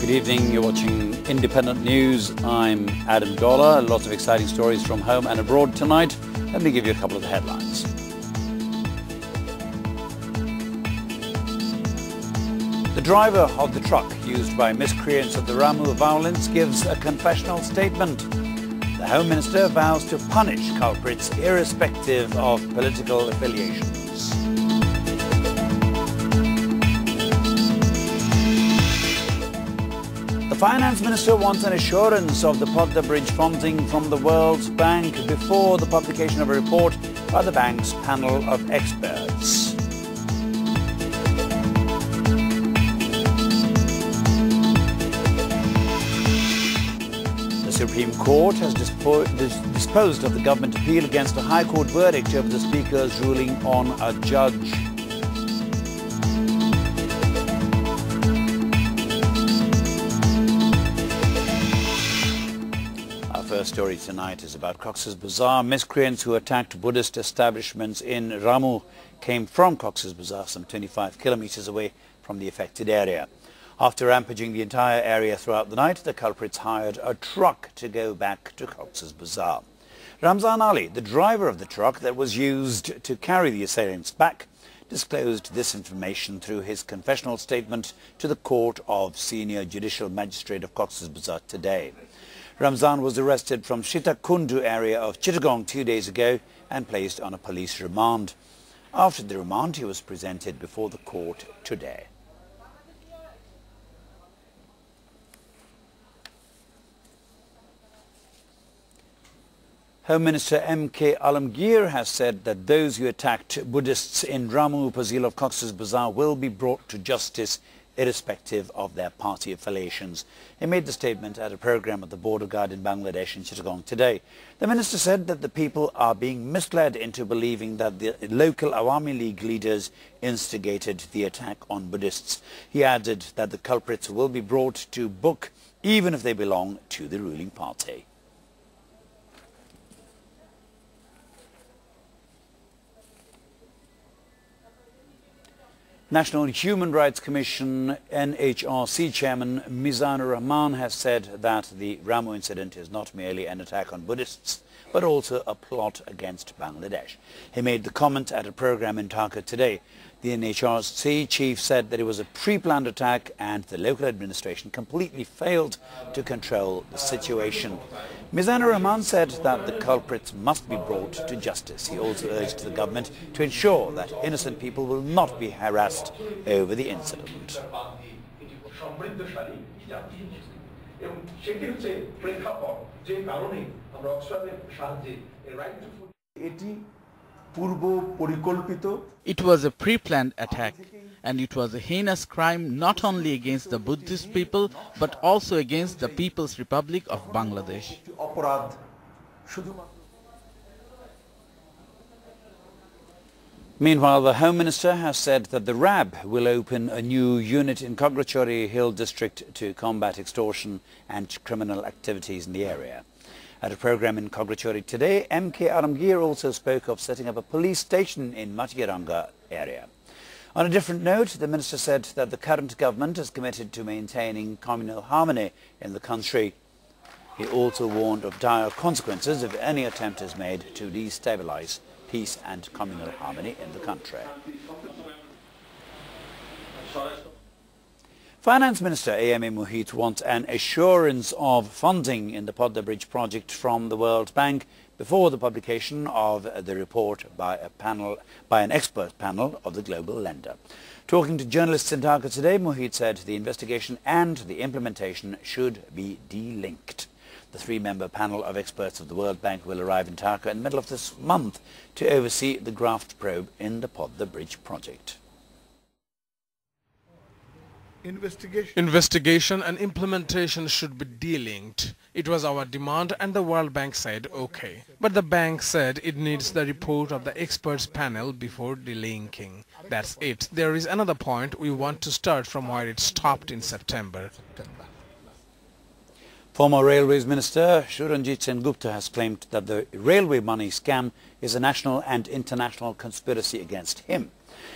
Good evening, you're watching Independent News. I'm Adam Dollar. Lots of exciting stories from home and abroad tonight. Let me give you a couple of the headlines. The driver of the truck used by miscreants of the Ramu violence gives a confessional statement. The Home Minister vows to punish culprits irrespective of political affiliations. The Finance Minister wants an assurance of the Podda Bridge funding from the World Bank before the publication of a report by the bank's panel of experts. The Supreme Court has disposed of the government appeal against a High Court verdict over the Speaker's ruling on a judge. First story tonight is about Coxs Bazar. Miscreants who attacked Buddhist establishments in Ramu came from Coxs Bazar, some 25 kilometers away from the affected area. After rampaging the entire area throughout the night, the culprits hired a truck to go back to Coxs Bazar. Ramzan Ali, the driver of the truck that was used to carry the assailants back, disclosed this information through his confessional statement to the Court of Senior Judicial Magistrate of Coxs Bazar today. Ramzan was arrested from Shitakundu area of Chittagong 2 days ago and placed on a police remand. After the remand, he was presented before the court today. Home Minister M.K. Alamgir has said that those who attacked Buddhists in Ramu, Pazil of Coxs Bazar will be brought to justice irrespective of their party affiliations. He made the statement at a program at the border guard in Bangladesh in Chittagong today. The minister said that the people are being misled into believing that the local Awami League leaders instigated the attack on Buddhists. He added that the culprits will be brought to book even if they belong to the ruling party. National Human Rights Commission NHRC Chairman Mizanur Rahman has said that the Ramu incident is not merely an attack on Buddhists, but also a plot against Bangladesh. He made the comment at a program in Dhaka today. The NHRC chief said that it was a pre-planned attack and the local administration completely failed to control the situation. Mizanur Rahman said that the culprits must be brought to justice. He also urged the government to ensure that innocent people will not be harassed over the incident. It was a pre-planned attack, and it was a heinous crime not only against the Buddhist people but also against the People's Republic of Bangladesh. Meanwhile, the Home Minister has said that the RAB will open a new unit in Kograchori Hill district to combat extortion and criminal activities in the area. At a program in Kograchori today, M.K. Alamgir also spoke of setting up a police station in Matigiranga area. On a different note, the minister said that the current government is committed to maintaining communal harmony in the country. He also warned of dire consequences if any attempt is made to destabilize peace and communal harmony in the country. Finance Minister A.M.A. Mohit wants an assurance of funding in the Podda Bridge project from the World Bank before the publication of the report by an expert panel of the global lender. Talking to journalists in Dhaka today, Mohit said the investigation and the implementation should be de-linked. The three-member panel of experts of the World Bank will arrive in Dhaka in the middle of this month to oversee the graft probe in the Podda Bridge project. Investigation and implementation should be de-linked. It was our demand and the World Bank said okay. But the bank said it needs the report of the experts panel before de-linking. That's it. There is another point. We want to start from where it stopped in September. Former Railways Minister Suranjit Sen Gupta has claimed that the railway money scam is a national and international conspiracy against him.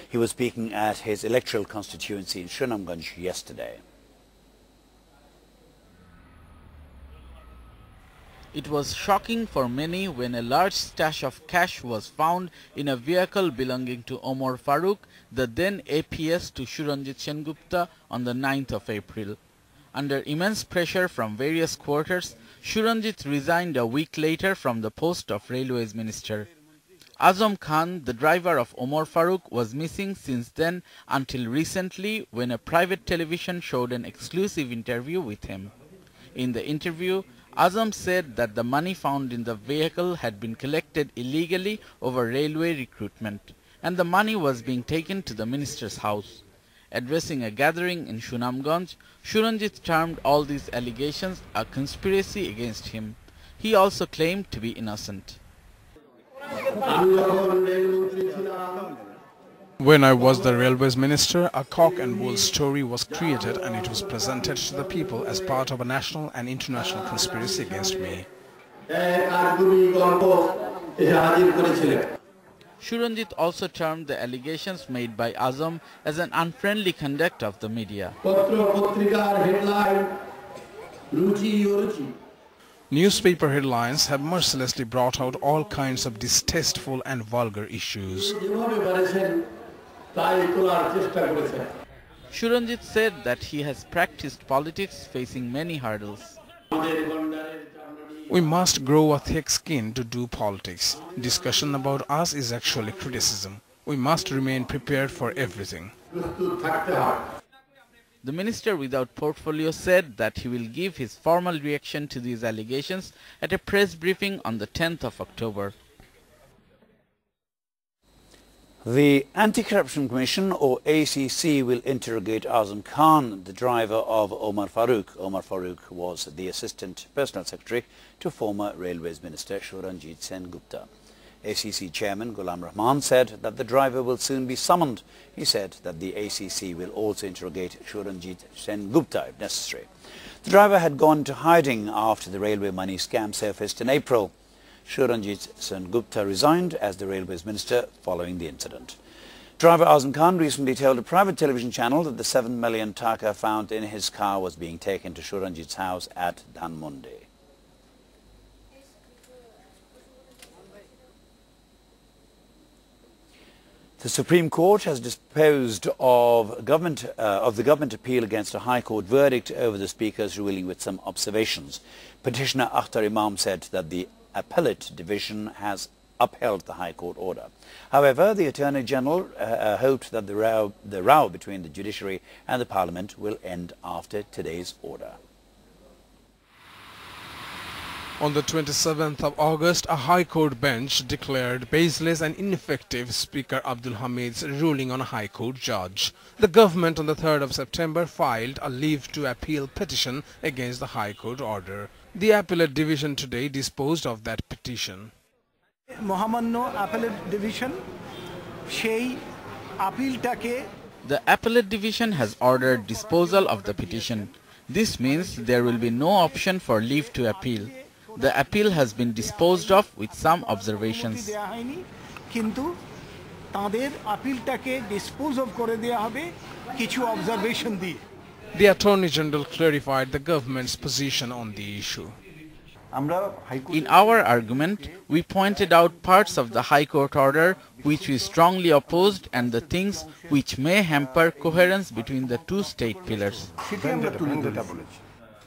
He was speaking at his electoral constituency in Sunamganj yesterday. It was shocking for many when a large stash of cash was found in a vehicle belonging to Omar Farooq, the then APS to Suranjit Sengupta, on the 9th of April. Under immense pressure from various quarters, Suranjit resigned a week later from the post of Railways Minister. Azam Khan, the driver of Omar Farooq, was missing since then until recently when a private television showed an exclusive interview with him. In the interview, Azam said that the money found in the vehicle had been collected illegally over railway recruitment, and the money was being taken to the minister's house. Addressing a gathering in Sunamganj, Suranjit termed all these allegations a conspiracy against him. He also claimed to be innocent. When I was the Railways Minister, a cock and bull story was created and it was presented to the people as part of a national and international conspiracy against me. Suranjit also termed the allegations made by Azam as an unfriendly conduct of the media. Newspaper headlines have mercilessly brought out all kinds of distasteful and vulgar issues. Suranjit said that he has practiced politics facing many hurdles. We must grow a thick skin to do politics. Discussion about us is actually criticism. We must remain prepared for everything. The minister without portfolio said that he will give his formal reaction to these allegations at a press briefing on the 10th of October. The Anti-Corruption Commission, or ACC, will interrogate Azam Khan, the driver of Omar Farooq. Omar Farooq was the Assistant Personal Secretary to former Railways Minister Suranjit Sengupta. ACC Chairman Ghulam Rahman said that the driver will soon be summoned. He said that the ACC will also interrogate Suranjit Sengupta if necessary. The driver had gone into hiding after the railway money scam surfaced in April. Suranjit Sengupta resigned as the Railways Minister following the incident. Driver Azam Khan recently told a private television channel that the 7 million taka found in his car was being taken to Suranjit's house at Dhanmondi. The Supreme Court has disposed of the government appeal against a High Court verdict over the Speaker's ruling with some observations. Petitioner Akhtar Imam said that the Appellate Division has upheld the High Court order. However, the Attorney General hoped that the row between the judiciary and the Parliament will end after today's order. On the 27th of August, a High Court bench declared baseless and ineffective Speaker Abdul Hamid's ruling on a High Court judge. The government on the 3rd of September filed a leave to appeal petition against the High Court order. The Appellate Division today disposed of that petition. The Appellate Division has ordered disposal of the petition. This means there will be no option for leave to appeal. The appeal has been disposed of with some observations. The Attorney General clarified the government's position on the issue. In our argument, we pointed out parts of the High Court order which we strongly opposed and the things which may hamper coherence between the two state pillars.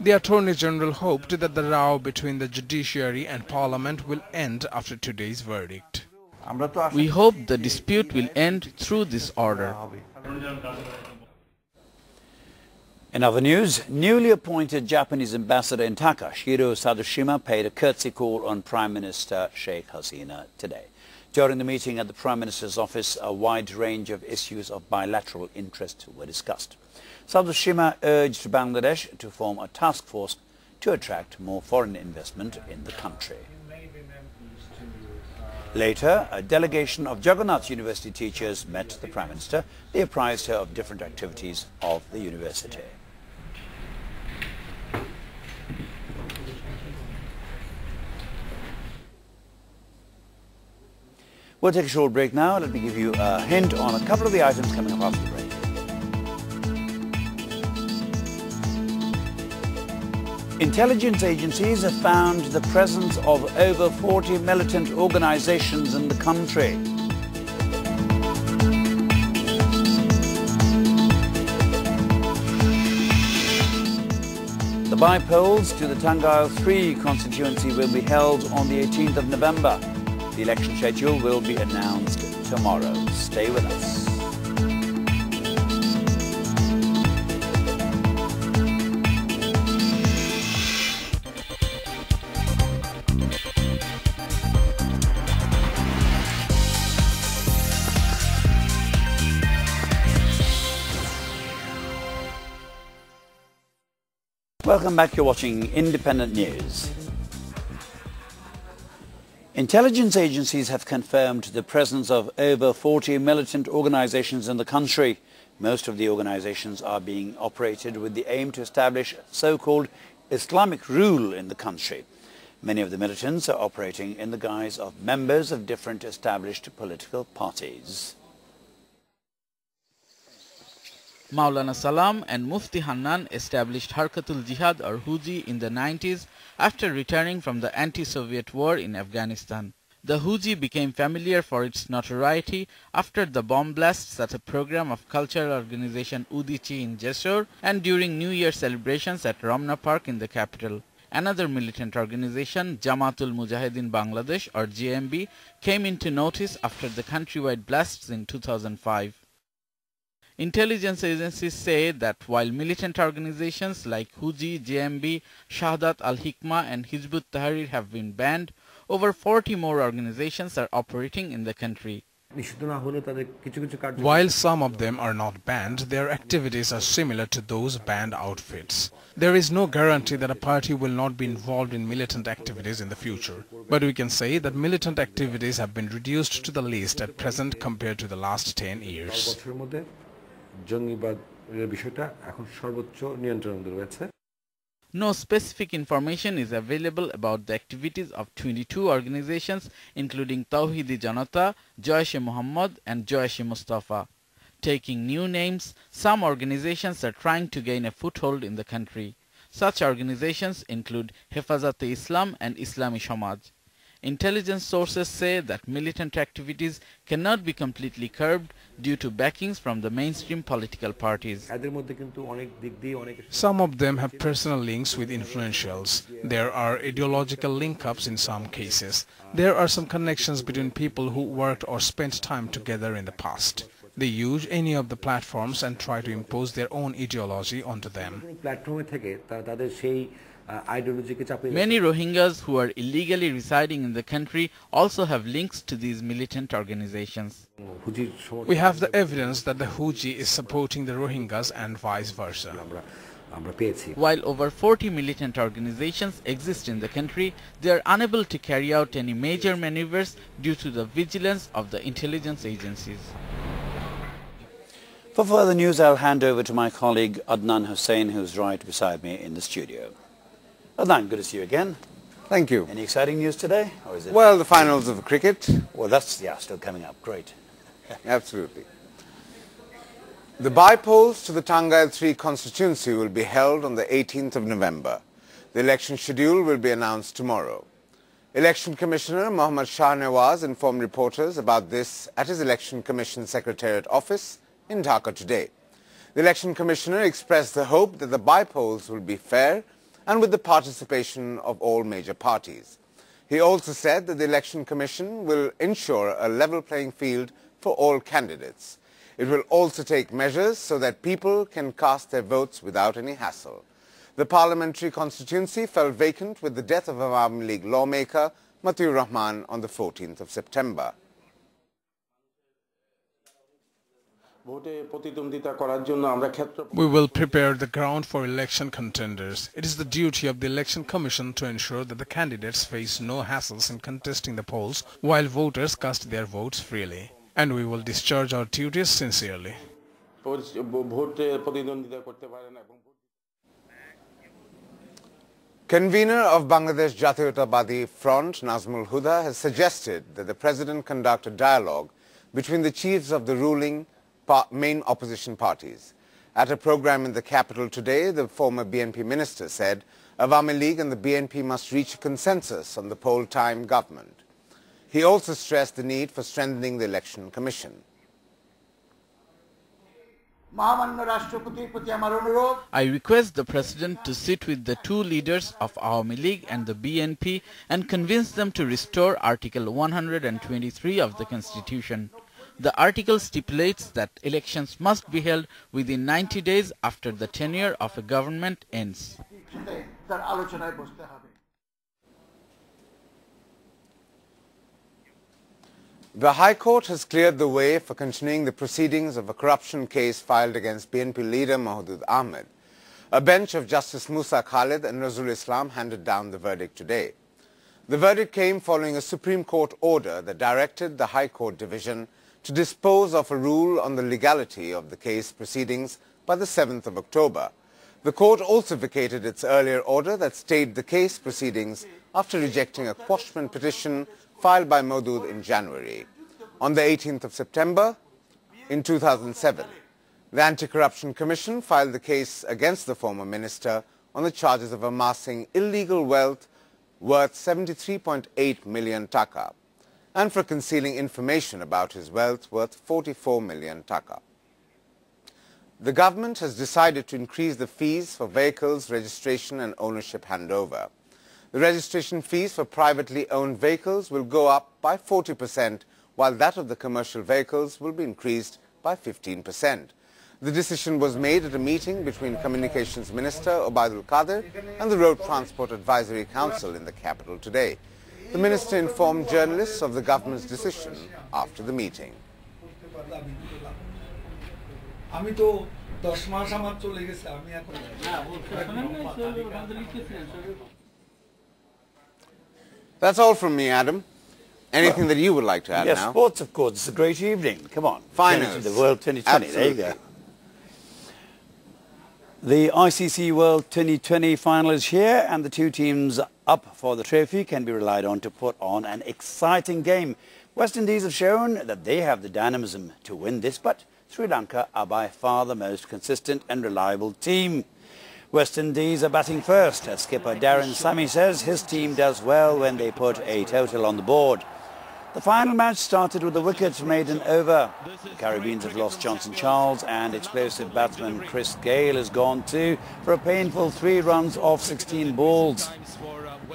The Attorney General hoped that the row between the judiciary and Parliament will end after today's verdict. We hope the dispute will end through this order. In other news, newly appointed Japanese ambassador in Dhaka, Shiro Sadoshima, paid a courtesy call on Prime Minister Sheikh Hasina today. During the meeting at the Prime Minister's office, a wide range of issues of bilateral interest were discussed. Sadoshima urged Bangladesh to form a task force to attract more foreign investment in the country. Later, a delegation of Jagannath University teachers met the Prime Minister. They apprised her of different activities of the university. We'll take a short break now. Let me give you a hint on a couple of the items coming up after the break. Intelligence agencies have found the presence of over 40 militant organizations in the country. The by-polls to the Tangail 3 constituency will be held on the 18th of November. The election schedule will be announced tomorrow. Stay with us. Welcome back. You're watching Independent News. Intelligence agencies have confirmed the presence of over 40 militant organizations in the country. Most of the organizations are being operated with the aim to establish so-called Islamic rule in the country. Many of the militants are operating in the guise of members of different established political parties. Maulana Salam and Mufti Hannan established Harkatul Jihad or Huji in the 90s after returning from the anti-Soviet war in Afghanistan. The Huji became familiar for its notoriety after the bomb blasts at a program of cultural organization Udichi in Jessore and during New Year celebrations at Ramna Park in the capital. Another militant organization, Jamaatul Mujahideen Bangladesh or JMB, came into notice after the countrywide blasts in 2005. Intelligence agencies say that while militant organizations like Huji, JMB, Shahadat al-Hikmah and Hizb ut-Tahrir have been banned, over 40 more organizations are operating in the country. While some of them are not banned, their activities are similar to those banned outfits. There is no guarantee that a party will not be involved in militant activities in the future. But we can say that militant activities have been reduced to the least at present compared to the last 10 years. No specific information is available about the activities of 22 organizations including Tawhidi Janata, Jaish-e-Mohammed and Jaish-e-Mustafa. Taking new names, some organizations are trying to gain a foothold in the country. Such organizations include Hefazat-e-Islam and Islami Samaj. Intelligence sources say that militant activities cannot be completely curbed due to backings from the mainstream political parties. Some of them have personal links with influentials. There are ideological link-ups in some cases. There are some connections between people who worked or spent time together in the past. They use any of the platforms and try to impose their own ideology onto them. Many Rohingyas who are illegally residing in the country also have links to these militant organizations. We have the evidence that the Huji is supporting the Rohingyas and vice versa. While over 40 militant organizations exist in the country, they are unable to carry out any major maneuvers due to the vigilance of the intelligence agencies. For further news, I'll hand over to my colleague Adnan Hussain, who's right beside me in the studio. Adnan, good to see you again. Thank you. Any exciting news today? Or is it... Well, the finals of cricket. Well, that's, still coming up. Great. Absolutely. The by-polls to the Tangail 3 constituency will be held on the 18th of November. The election schedule will be announced tomorrow. Election Commissioner Mohammad Shah Nawaz informed reporters about this at his Election Commission Secretariat office in Dhaka today. The Election Commissioner expressed the hope that the by-polls will be fair and with the participation of all major parties. He also said that the Election Commission will ensure a level playing field for all candidates. It will also take measures so that people can cast their votes without any hassle. The parliamentary constituency fell vacant with the death of Awami League lawmaker Matiur Rahman on the 14th of September. We will prepare the ground for election contenders. It is the duty of the Election Commission to ensure that the candidates face no hassles in contesting the polls while voters cast their votes freely. And we will discharge our duties sincerely. Convener of Bangladesh Jatiyottabadi Front, Nazmul Hooda, has suggested that the President conduct a dialogue between the chiefs of the ruling main opposition parties. At a program in the capital today, the former BNP minister said Awami League and the BNP must reach a consensus on the poll-time government. He also stressed the need for strengthening the Election Commission. I request the President to sit with the two leaders of Awami League and the BNP and convince them to restore Article 123 of the Constitution. The article stipulates that elections must be held within 90 days after the tenure of a government ends. The High Court has cleared the way for continuing the proceedings of a corruption case filed against BNP leader Mahdud Ahmed. A bench of Justice Musa Khalid and Nazrul Islam handed down the verdict today. The verdict came following a Supreme Court order that directed the High Court Division to dispose of a rule on the legality of the case proceedings by the 7th of October. The court also vacated its earlier order that stayed the case proceedings after rejecting a quashment petition filed by Mahdud in January. On the 18th of September in 2007, the AntiCorruption Commission filed the case against the former minister on the charges of amassing illegal wealth worth 73.8 million taka and for concealing information about his wealth worth 44 million taka. The government has decided to increase the fees for vehicles registration and ownership handover. The registration fees for privately owned vehicles will go up by 40%, while that of the commercial vehicles will be increased by 15%. The decision was made at a meeting between Communications Minister Obaidul Qadir and the Road Transport Advisory Council in the capital today. The minister informed journalists of the government's decision after the meeting. That's all from me, Adam. Anything that you would like to add yes, now? sports, of course. It's a great evening. Come on. Finals. The World 2020. There you go. The ICC World 2020 final is here, and the two teams up for the trophy can be relied on to put on an exciting game. West Indies have shown that they have the dynamism to win this, but Sri Lanka are by far the most consistent and reliable team. West Indies are batting first. As skipper Darren Sammy says, his team does well when they put a total on the board. The final match started with a wicket maiden over. The Caribbeans have lost Johnson Charles, and explosive batsman Chris Gale is gone too for a painful 3 runs off 16 balls.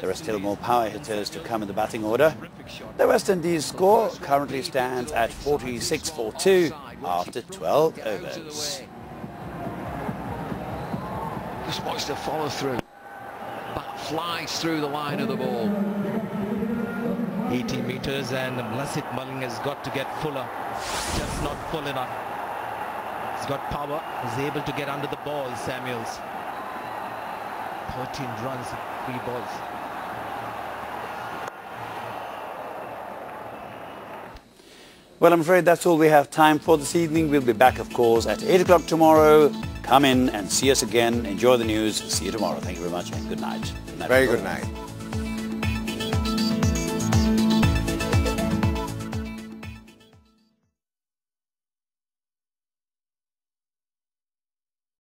There are still more power hitters to come in the batting order. The West Indies score currently stands at 46 for 2 after 12 overs. Just watch the follow through. Bat flies through the line of the ball. 80 meters and Lassit Maling has got to get fuller. Just not full enough. He's got power. He's able to get under the ball, Samuels. 13 runs, 3 balls. Well, I'm afraid that's all we have time for this evening. We'll be back, of course, at 8 o'clock tomorrow. Come in and see us again. Enjoy the news. See you tomorrow. Thank you very much and good night. Very good night.